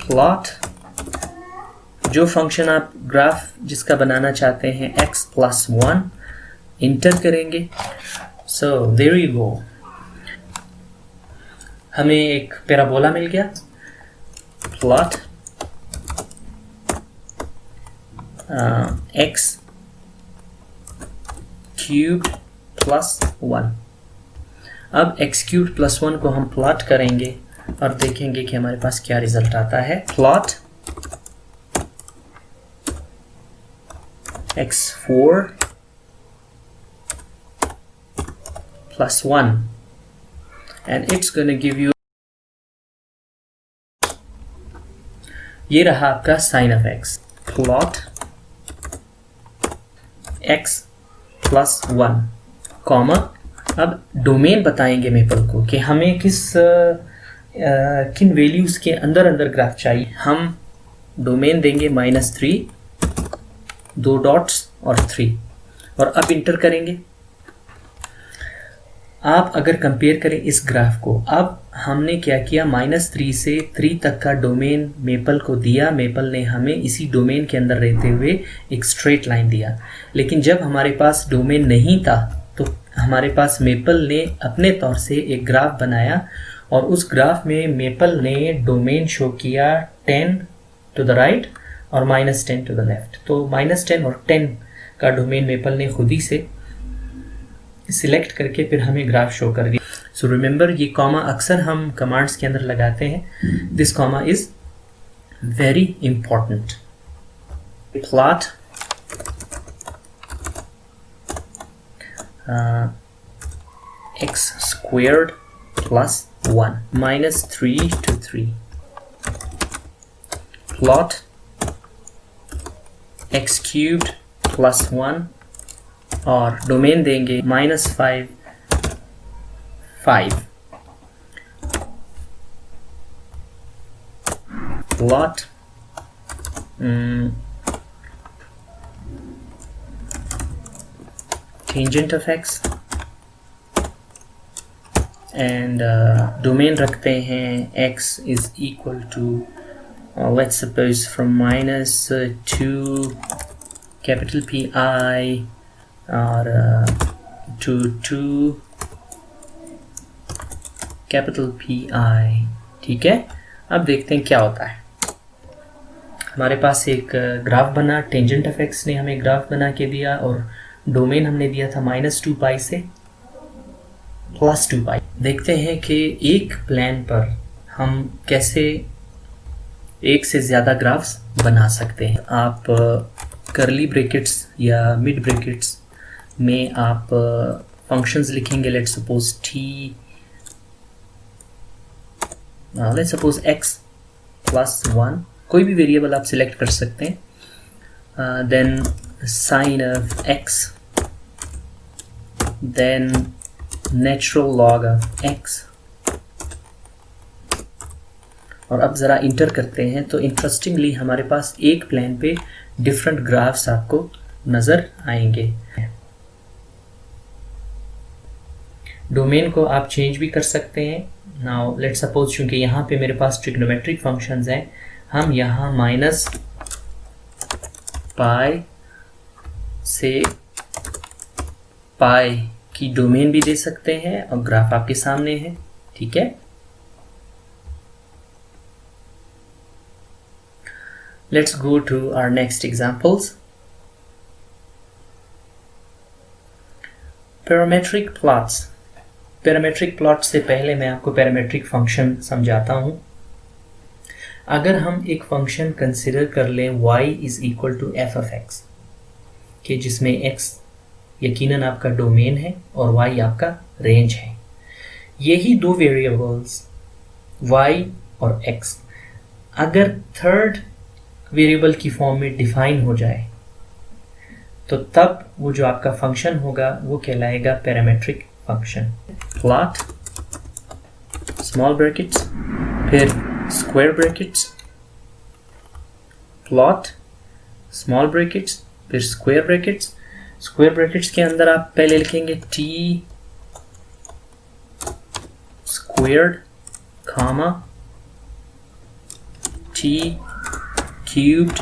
Plot जो function आप graph जिसका बनाना चाहते हैं x+1 इंटर करेंगे। सो देयर यू गो, हमें एक पैराबोला मिल गया। Plot x cubed plus 1। अब x क्यूब्ड प्लस 1 को हम प्लॉट करेंगे और देखेंगे कि हमारे पास क्या रिजल्ट आता है। Plot x4 plus 1 and it's going to give you, ये रहा आपका sine of x। Plot x plus 1 comma, अब डोमेन बताएंगे मेपल को कि हमें किन वैल्यूज के अंदर अंदर ग्राफ चाहिए। हम डोमेन देंगे -3, 2 डॉट्स और 3, और अब इंटर करेंगे। आप अगर कंपेयर करें इस ग्राफ को, अब हमने क्या किया, -3 से 3 तक का डोमेन मेपल को दिया, मेपल ने हमें इसी डोमेन के अंदर रहते हुए एक स्ट्रेट लाइन दिया। लेकिन जब हमारे पास डोमेन नहीं था तो हमारे पास मेपल ने अपने तौर से एक ग्राफ बनाया और उस ग्राफ में मेपल ने डोमेन शो किया 10 टू द राइट और -10 टू द लेफ्ट। तो -10 और 10 का डोमेन मेपल ने खुद ही से सिलेक्ट करके फिर हमें ग्राफ शो कर दिया। सो रिमेंबर, ये कॉमा अक्सर हम कमांड्स के अंदर लगाते हैं। This comma is very important. Plot x squared plus 1 -3 to 3। Plot x cubed plus 1 और डोमेन देंगे -5 5। Plot tangent of x and domain रखते हैं x is equal to let's suppose from -2 capital Pi और to 2 capital Pi। ठीक है, अब देखते हैं क्या होता है। हमारे पास एक ग्राफ बना, टेंजेंट ऑफ एक्स ने हमें ग्राफ बना के दिया और डोमेन हमने दिया था -2 पाई से +2 पाई। देखते हैं कि एक प्लान पर हम कैसे एक से ज़्यादा ग्राफ्स बना सकते हैं। आप कर्ली ब्रैकेट्स या मिड ब्रैकेट्स में आप फंक्शंस लिखेंगे। Let's suppose let's suppose x+1, कोई भी वेरिएबल आप सिलेक्ट कर सकते हैं। Then sine of x, then natural log of x, और अब ज़रा इंटर करते हैं तो इंटरेस्टिंगली हमारे पास एक प्लेन पे डिफरेंट ग्राफ्स आपको नज़र आएंगे। डोमेन को आप चेंज भी कर सकते हैं। नाउ लेट्स सपोज, चूँकि यहाँ पे मेरे पास ट्रिग्नोमेट्रिक फंक्शंस हैं, हम यहाँ -π से पाई की डोमेन भी दे सकते हैं और ग्राफ आपके सामने है। ठीक है, let's go to our next examples. Parametric plots. Parametric plot से पहले मैं आपको पैरामेट्रिक फंक्शन समझाता हूं। अगर हम एक फंक्शन कंसिडर कर लें y is equal to f of x, कि जिसमें x यकीनन आपका डोमेन है और y आपका रेंज है, यही दो वेरिएबल्स y और x अगर थर्ड वेरिएबल की फॉर्म में डिफाइन हो जाए तो तब वो जो आपका फंक्शन होगा वो कहलाएगा parametric function. Plot small brackets फिर square brackets, plot small brackets फिर स्क्वायर ब्रैकेट्स। स्क्वायर ब्रैकेट्स के अंदर आप पहले लिखेंगे t squared, t cubed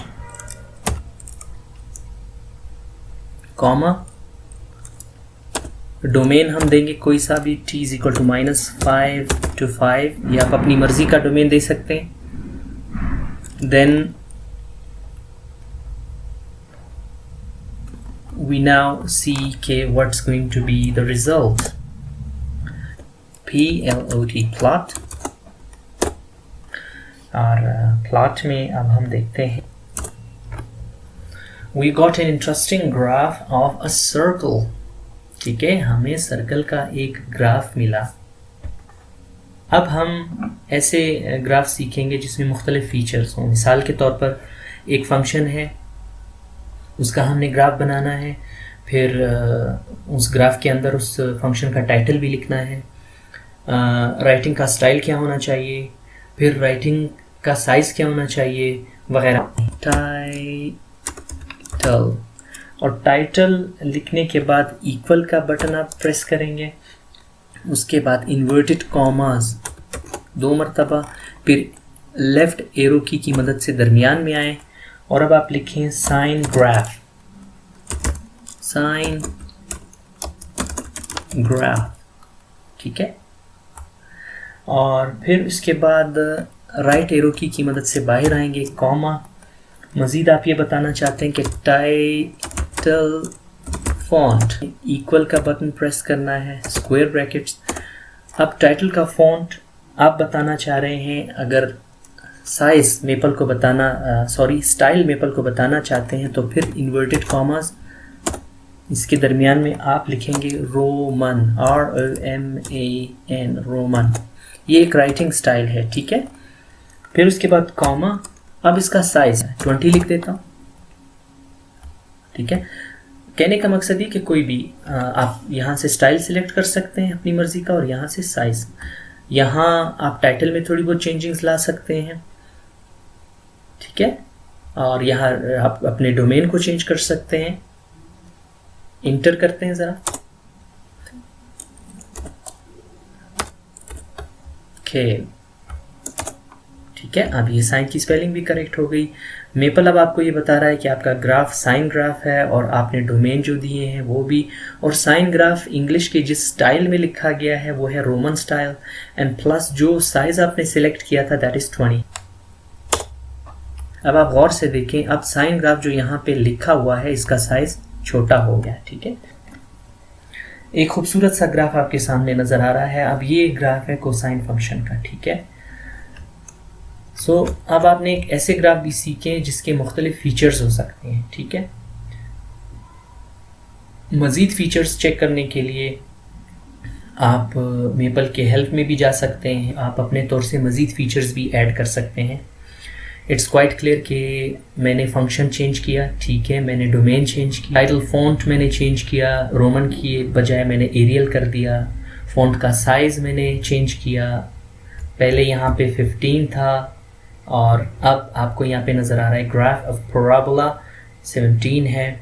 comma domain हम देंगे कोई सा भी t is equal to -5 to 5, या आप अपनी मर्जी का डोमेन दे सकते हैं। Then we now see what's going to be the result. plot plot, और plot में अब हम देखते हैं we got an interesting graph of a circle। ठीक है, हमें सर्कल का एक ग्राफ मिला। अब हम ऐसे ग्राफ सीखेंगे जिसमें मुख्तलिफ फीचर्स हों। मिसाल के तौर पर एक फंक्शन है, उसका हमने ग्राफ बनाना है, फिर उस ग्राफ के अंदर उस फंक्शन का टाइटल भी लिखना है, राइटिंग का स्टाइल क्या होना चाहिए, फिर राइटिंग का साइज़ क्या होना चाहिए वगैरह। टाइटल, और टाइटल लिखने के बाद इक्वल का बटन आप प्रेस करेंगे, उसके बाद इन्वर्टेड कॉमास 2 मरतबा, फिर लेफ़्ट एरो की मदद से दरमियान में आए, और अब आप लिखें साइन ग्राफ, साइन ग्राफ। ठीक है, और फिर उसके बाद राइट एरो की मदद से बाहर आएंगे, कॉमा। मज़ीद आप ये बताना चाहते हैं कि टाइटल फॉन्ट, इक्वल का बटन प्रेस करना है, स्क्वायर ब्रैकेट्स। अब टाइटल का फॉन्ट आप बताना चाह रहे हैं, अगर साइज मेपल को बताना स्टाइल मेपल को बताना चाहते हैं तो फिर इन्वर्टेड कॉमास, इसके दरमियान में आप लिखेंगे रोमन, ROMAN, रोमन। ये एक राइटिंग स्टाइल है। ठीक है, फिर उसके बाद कॉमा। अब इसका साइज 20 लिख देता हूँ। ठीक है, कहने का मकसद ये कि कोई भी आप यहाँ से स्टाइल सिलेक्ट कर सकते हैं अपनी मर्ज़ी का, और यहाँ से साइज़। यहाँ आप टाइटल में थोड़ी बहुत चेंजिंग्स ला सकते हैं। ठीक है, और यहाँ आप अपने डोमेन को चेंज कर सकते हैं। इंटर करते हैं ज़रा। ठीक है, अब ये साइन की स्पेलिंग भी करेक्ट हो गई। मेपल अब आपको ये बता रहा है कि आपका ग्राफ साइन ग्राफ है, और आपने डोमेन जो दिए हैं वो भी, और साइन ग्राफ इंग्लिश के जिस स्टाइल में लिखा गया है वो है रोमन स्टाइल, एंड प्लस जो साइज आपने सिलेक्ट किया था दैट इज़ 20। अब आप गौर से देखें, अब साइन ग्राफ जो यहाँ पे लिखा हुआ है इसका साइज छोटा हो गया। ठीक है, एक खूबसूरत सा ग्राफ आपके सामने नज़र आ रहा है। अब ये ग्राफ है कोसाइन फंक्शन का। ठीक है, सो अब आपने एक ऐसे ग्राफ भी सीखे जिसके मुख्तलिफ फीचर्स हो सकते हैं। ठीक है, मज़ीद फीचर्स चेक करने के लिए आप मेपल के हेल्प में भी जा सकते हैं, आप अपने तौर से मज़ीद फीचर्स भी ऐड कर सकते हैं। इट्स क्वाइट क्लियर कि मैंने फंक्शन चेंज किया। ठीक है, मैंने डोमेन चेंज किया, टाइटल फ़ॉन्ट मैंने चेंज किया, रोमन की बजाय मैंने एरियल कर दिया, फ़ॉन्ट का साइज़ मैंने चेंज किया, पहले यहाँ पे 15 था और अब आपको यहाँ पे नज़र आ रहा है ग्राफ ऑफ पैराबोला 17 है।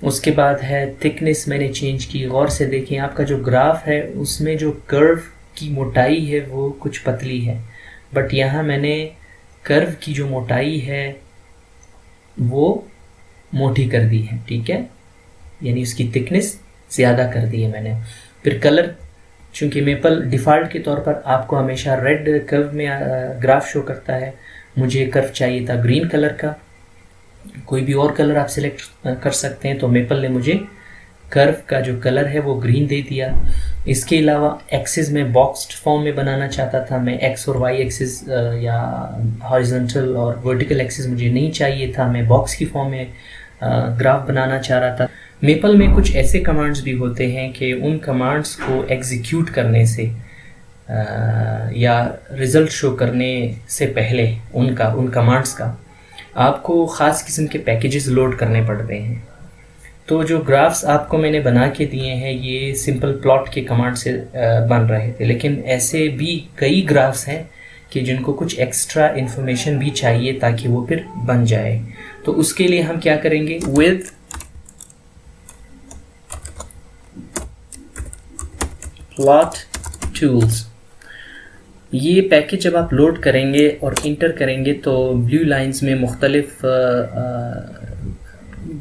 उसके बाद है थिकनेस मैंने चेंज की। गौर से देखें, आपका जो ग्राफ है उसमें जो कर्व की मोटाई है वो कुछ पतली है, बट यहाँ मैंने कर्व की जो मोटाई है वो मोटी कर दी है। ठीक है, यानी उसकी थिकनेस ज़्यादा कर दी है मैंने। फिर कलर, चूँकि मेपल डिफ़ॉल्ट के तौर पर आपको हमेशा रेड कर्व में ग्राफ शो करता है, मुझे कर्व चाहिए था ग्रीन कलर का। कोई भी और कलर आप सिलेक्ट कर सकते हैं, तो मेपल ने मुझे कर्व का जो कलर है वो ग्रीन दे दिया। इसके अलावा एक्सिस में बॉक्स्ड फॉर्म में बनाना चाहता था मैं, एक्स और वाई एक्सिस या हॉरिजॉन्टल और वर्टिकल एक्सिस मुझे नहीं चाहिए था, मैं बॉक्स की फॉर्म में ग्राफ बनाना चाह रहा था। मेपल में कुछ ऐसे कमांड्स भी होते हैं कि उन कमांड्स को एग्जीक्यूट करने से या रिज़ल्ट शो करने से पहले उन कमांड्स का आपको ख़ास किस्म के पैकेजेस लोड करने पड़ते हैं। तो जो ग्राफ्स आपको मैंने बना के दिए हैं ये सिंपल प्लॉट के कमांड से बन रहे थे, लेकिन ऐसे भी कई ग्राफ्स हैं कि जिनको कुछ एक्स्ट्रा इन्फॉर्मेशन भी चाहिए ताकि वो फिर बन जाए। तो उसके लिए हम क्या करेंगे, विद प्लॉट टूल्स, ये पैकेज जब आप लोड करेंगे और इंटर करेंगे तो ब्लू लाइंस में मुख्तलिफ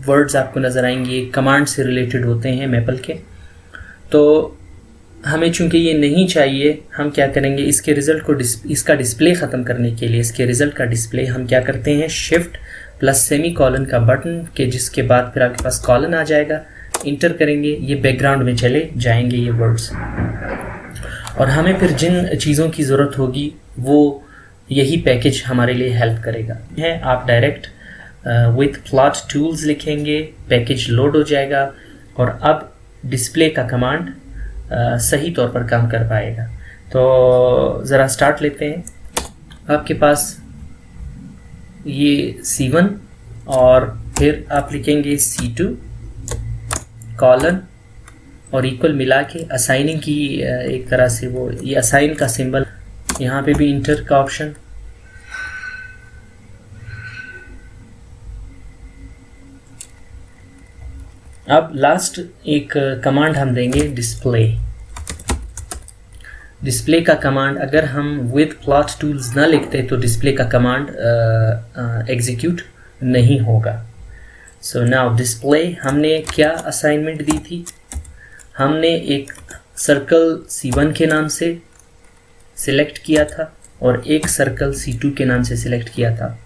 वर्ड्स आपको नज़र आएंगे, कमांड से रिलेटेड होते हैं मेपल के। तो हमें चूंकि ये नहीं चाहिए, हम क्या करेंगे, इसके रिज़ल्ट को इसका डिस्प्ले ख़त्म करने के लिए इसके रिज़ल्ट का डिस्प्ले हम क्या करते हैं, शिफ्ट प्लस सेमी कॉलन का बटन के जिसके बाद फिर आपके पास कॉलन आ जाएगा, इंटर करेंगे, ये बैकग्राउंड में चले जाएंगे ये वर्ड्स, और हमें फिर जिन चीज़ों की ज़रूरत होगी वो यही पैकेज हमारे लिए हेल्प करेगा। है आप डायरेक्ट विथ प्लॉट टूल्स लिखेंगे, पैकेज लोड हो जाएगा और अब डिस्प्ले का कमांड सही तौर पर काम कर पाएगा। तो ज़रा स्टार्ट लेते हैं। आपके पास ये C1 और फिर आप लिखेंगे C2 कॉलन और इक्वल मिला के असाइनिंग की एक तरह से वो ये असाइन का सिंबल, यहाँ पे भी इंटर का ऑप्शन। अब लास्ट एक कमांड हम देंगे डिस्प्ले का कमांड। अगर हम विद प्लॉट टूल्स ना लिखते तो डिस्प्ले का कमांड एग्जीक्यूट नहीं होगा। सो नाउ डिस्प्ले, हमने क्या असाइनमेंट दी थी, हमने एक सर्कल C1 के नाम से सिलेक्ट किया था और एक सर्कल C2 के नाम से सिलेक्ट किया था।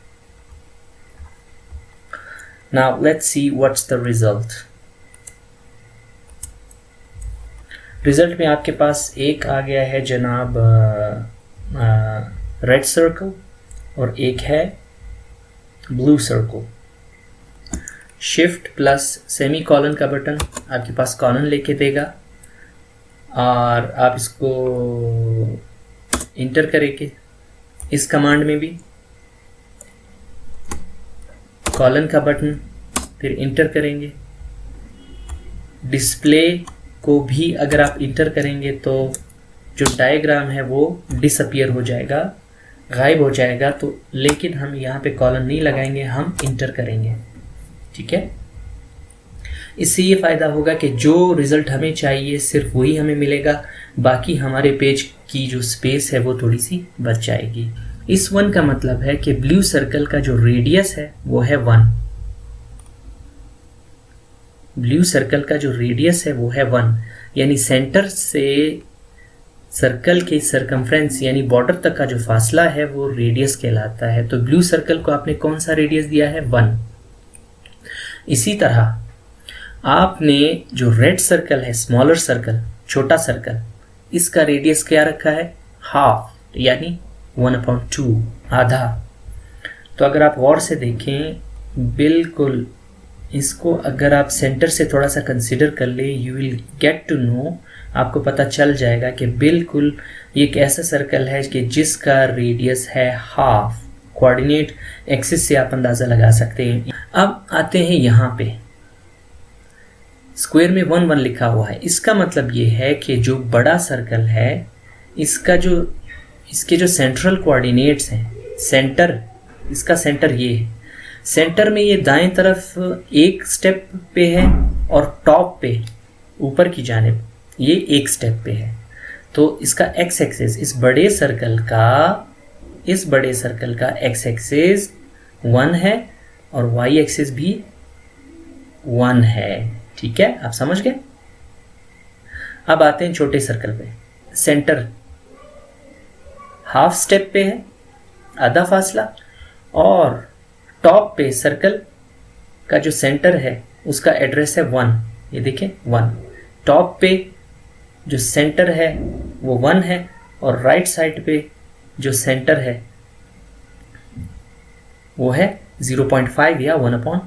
Now let's see what's the result. Result में आपके पास एक आ गया है जनाब रेड सर्कल और एक है blue circle. Shift plus semi colon का बटन आपके पास कॉलन लेके देगा और आप इसको इंटर करेंगे। इस कमांड में भी कॉलन का बटन फिर इंटर करेंगे। डिस्प्ले को भी अगर आप इंटर करेंगे तो जो डायग्राम है वो डिसअपियर हो जाएगा, गायब हो जाएगा। तो लेकिन हम यहाँ पे कॉलन नहीं लगाएंगे, हम इंटर करेंगे, ठीक है। इससे ये फ़ायदा होगा कि जो रिज़ल्ट हमें चाहिए सिर्फ वही हमें मिलेगा, बाकी हमारे पेज की जो स्पेस है वो थोड़ी सी बच जाएगी। इस 1 का मतलब है कि ब्लू सर्कल का जो रेडियस है वो है 1। ब्लू सर्कल का जो रेडियस है वो है 1, यानी सेंटर से सर्कल के सरकमफ्रेंस यानी बॉर्डर तक का जो फासला है वो रेडियस कहलाता है। तो ब्लू सर्कल को आपने कौन सा रेडियस दिया है, 1। इसी तरह आपने जो रेड सर्कल है, स्मॉलर सर्कल, छोटा सर्कल, इसका रेडियस क्या रखा है, हाफ, यानी 1/2, आधा। तो अगर आप गौर से देखें, बिल्कुल इसको अगर आप सेंटर से थोड़ा सा कंसिडर कर ले, you will get to know, आपको पता चल जाएगा कि बिल्कुल ये एक ऐसा सर्कल है कि जिसका रेडियस है हाफ। कोऑर्डिनेट एक्सिस से आप अंदाज़ा लगा सकते हैं। अब आते हैं यहाँ पे, स्क्वायर में 1 1 लिखा हुआ है। इसका मतलब ये है कि जो बड़ा सर्कल है इसके जो सेंट्रल कोऑर्डिनेट्स हैं, सेंटर, इसका सेंटर ये है। सेंटर में ये दाएं तरफ एक स्टेप पे है और टॉप पे ऊपर की जानिब ये एक स्टेप पे है। तो इसका एक्स एक्सिस, इस बड़े सर्कल का एक्स एक्सिस 1 है और वाई एक्सिस भी 1 है, ठीक है, आप समझ गए। अब आते हैं छोटे सर्कल पे। सेंटर हाफ स्टेप पे है, आधा फासला, और टॉप पे सर्कल का जो सेंटर है उसका एड्रेस है 1। ये देखें 1। टॉप पे जो सेंटर है वो 1 है और राइट साइड पे जो सेंटर है वो है 0.5 या 1/2।